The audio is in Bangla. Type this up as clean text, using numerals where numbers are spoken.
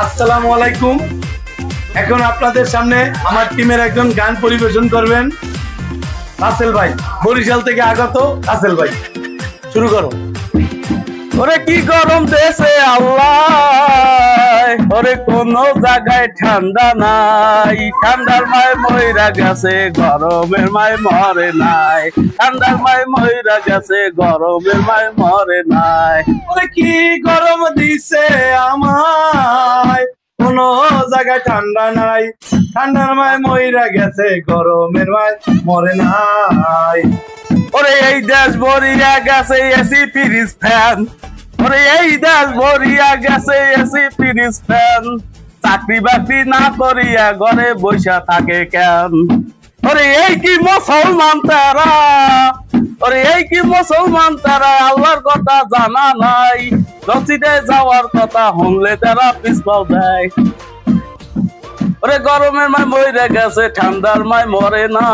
আসসালামু আলাইকুম। এখন আপনাদের সামনে আমার টিমের একজন গান পরিবেশন করবেন রাসেল ভাই, বরিশাল থেকে আগত রাসেল ভাই। শুরু করো। ওরে কি গরম দেশে আল্লাহ, ওরে কোন জায়গায় ঠান্ডা নাই। ঠান্ডার মায় ময়রা গেছে, গরমের মায় মরে নাই। ঠান্ডার মায় ময়রা গেছে, গরমের মায় মরে নাই। ওরে কি গরম দিছে আমায়, কোনো জায়গায় ঠান্ডা নাই। ঠান্ডার মায় মইরা গেছে, গরমের মায় মরে নাই। ওরে এই দেশ ভরিয়া গেছে এসি ফ্রিজ ফ্যান, ওরে এই দেশ ভরিয়া গেছে এসি ফ্রিজ ফ্যান। চাকরি বাকরি না করিয়া ঘরে বসে থাকে কেন? ওরে এই কি মুসলমান তারা, ওরে এই কি মুসলমান তারা, আল্লাহর কথা জানা নাই। মসজিদে যাওয়ার কথা শুনলে তারা পিছপাও দেয়। ওরে গরমের মায় মরে গেছে, ঠান্ডার মায় মরে না।